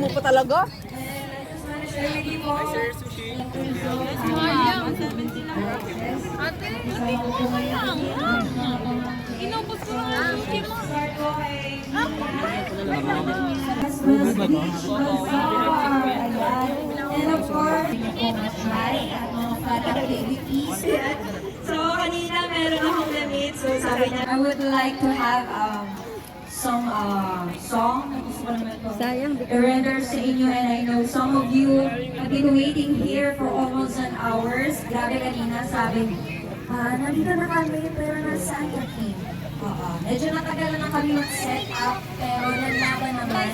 mo pa talaga? Ate, inubos ko lang ang suki mo. And of course, so kanina meron akong limit. So sabi niya, I would like to have some song na gusto ko naman po i-render sa inyo, and I know some of you have been waiting here for almost an hours. Grabe kanina sabi, nandito na kami pero nasaan ka, Kim? Medyo natagal na kami mag-set up pero naglaban naman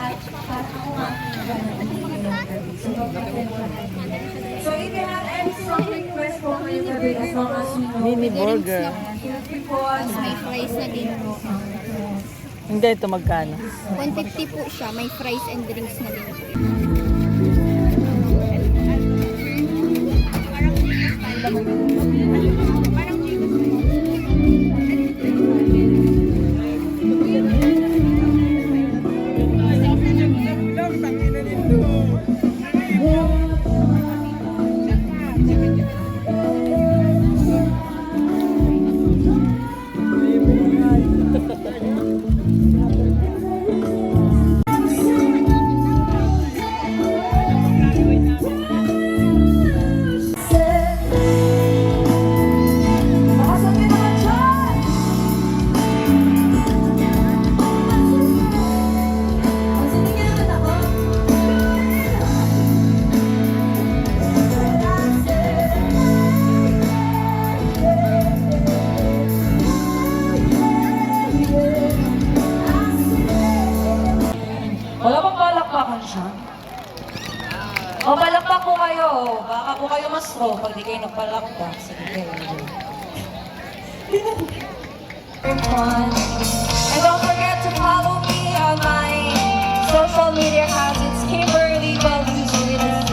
at para ako nga so if you have any song request po kayo gabi as long as you know Mini burger. May fries na din po. Hindi, ito magkano? 150 po siya. May fries and drinks na din po. Wala bang palakpakan siya? O, palakpak po kayo. Baka po kayo mas raw pag di kayo nagpalakpak. Sige kayo. And don't forget to follow me on my social media accounts. It's Kimberly Baluz with a Z.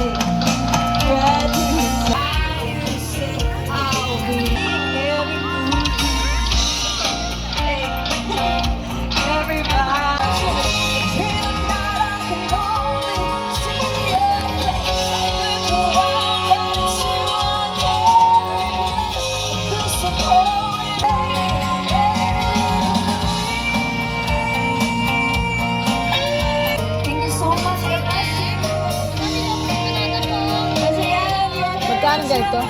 Magkano ganito?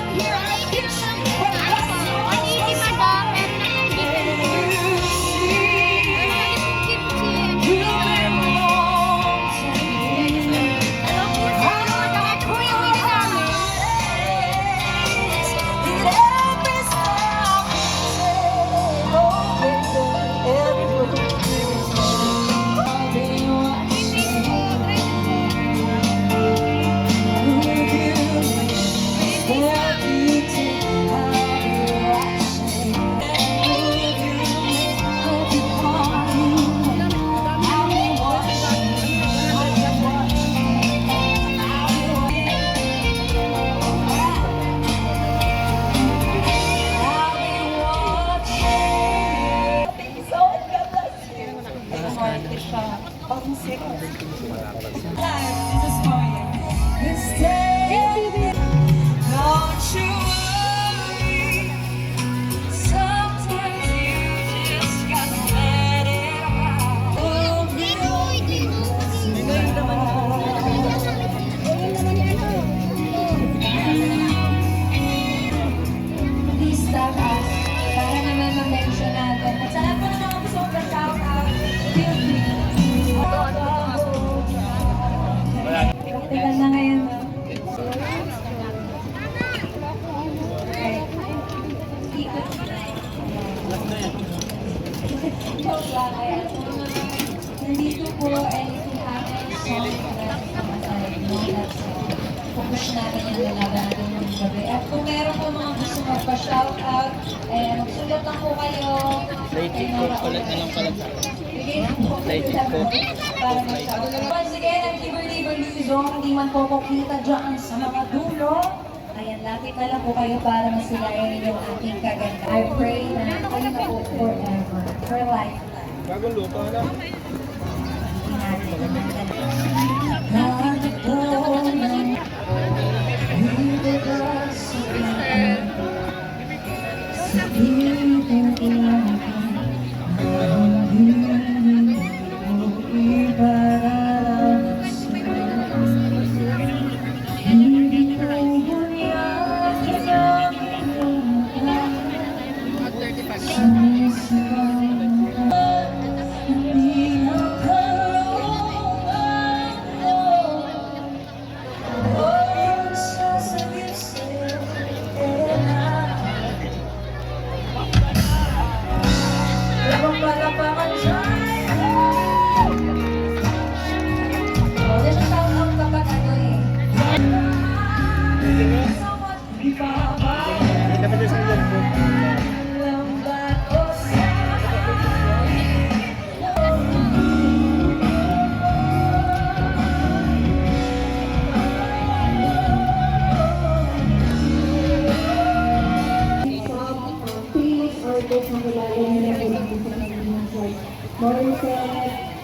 Tagal na ngayon. Nandito po, and if you have any song focus natin yung lalaban natin ng gabi. At kung meron po mga gusto magpa-shoutout, magsulat lang po kayo. Lighting ko, palat na lang palat. Lighting ko. Para mag-shoutout. Once again, I'm Kimberly Baluzon. Hindi man po kita dyan sa mga dulo. Ayan, lapit na lang po kayo para masilayan yung aking kaganda. I pray na kayo na po forever, for lifetime. Bagong lupa na. Hindi natin.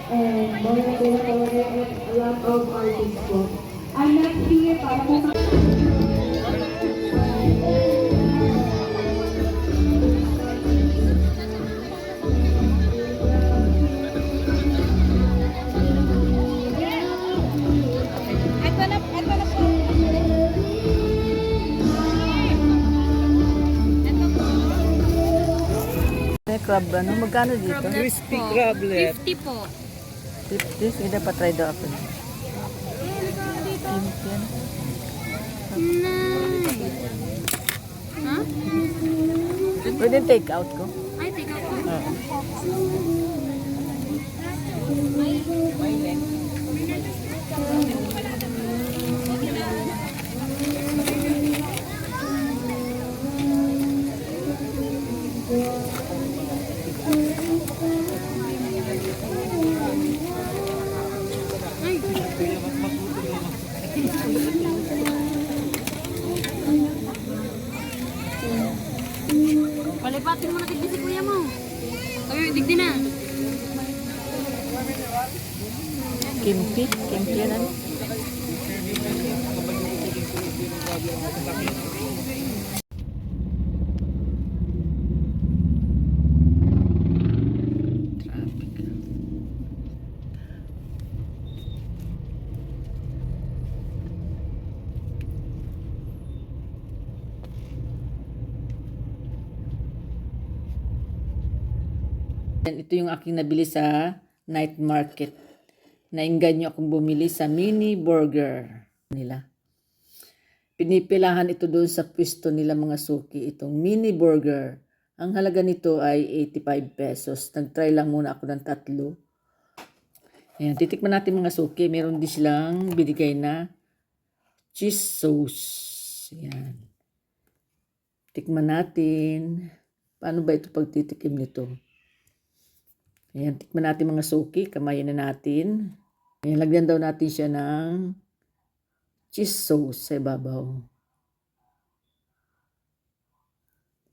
And more na sila talaga and a lot of artists po. I'm not here para po Ito na po. May crab ano? Magkano dito? Crispy crablet. 50 po. 50. Sige, dapat try daw ako. Yan. Nice. Ha? Pwede take out ko. Ay, tingnan ko. Oo. Palipatin mo na tignan si kuya mo. Sabi, digdi na. Kimchi. Kimchi yan ano? Ito yung aking nabili sa night market. Nainganyo akong bumili sa mini burger nila. Pinipilahan ito doon sa pwesto nila mga suki. Itong mini burger. Ang halaga nito ay 85 pesos. Nag-try lang muna ako ng 3. Ayan, titikman natin mga suki. Meron din silang binigay na cheese sauce. Ayan. Tikman natin. Paano ba ito pagtitikim nito? Ayan, tikman natin mga suki. Kamayin na natin. Ayan, lagyan daw natin siya ng cheese sauce sa ibabaw.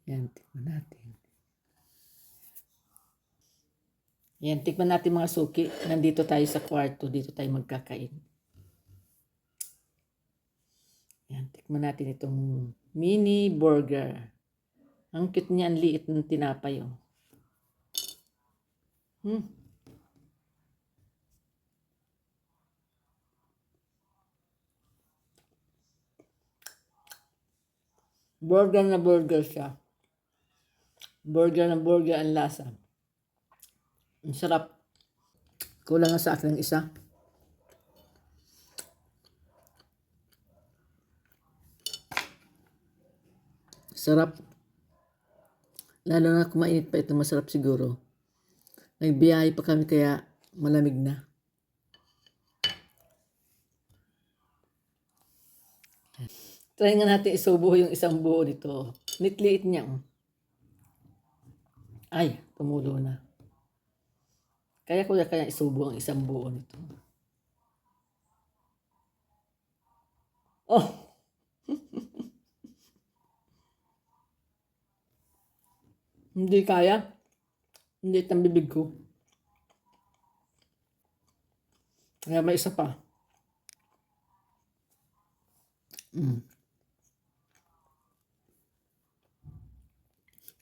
Ayan, tikman natin. Ayan, tikman natin mga suki. Nandito tayo sa kwarto. Dito tayo magkakain. Ayan, tikman natin itong mini burger. Ang cute niya, ang liit ng tinapay. Oh. Burger na burger siya. Burger na burger ang lasa. Ang sarap. Kulang na sa akin ng isa. Sarap. Lalo na kung mainit pa ito, masarap siguro. Nagbiyahe pa kami kaya malamig na. Try nga natin isubo yung isang buo nito. Nitliit niya. Ay, tumulo na. Kaya ko kaya isubo ang isang buo nito. Oh! Hindi kaya. Hindi itang bibig ko. Kaya may isa pa.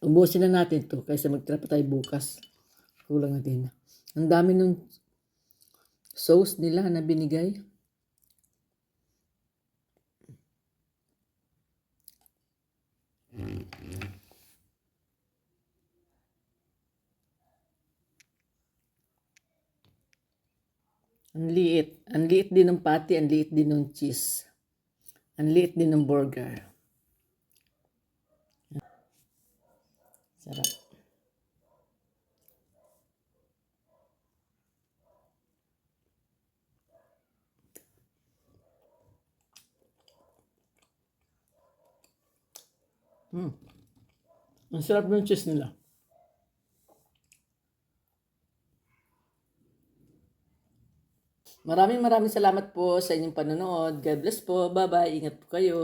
Ubusin na natin to kaysa magtira pa tayo bukas. Kulang na din. Ang dami nung sauce nila na binigay. Ang liit. Ang liit din ng patty, ang liit din ng cheese. Ang liit din ng burger. Sarap. Ang sarap ng cheese nila. Maraming salamat po sa inyong panonood. God bless po. Bye-bye. Ingat po kayo.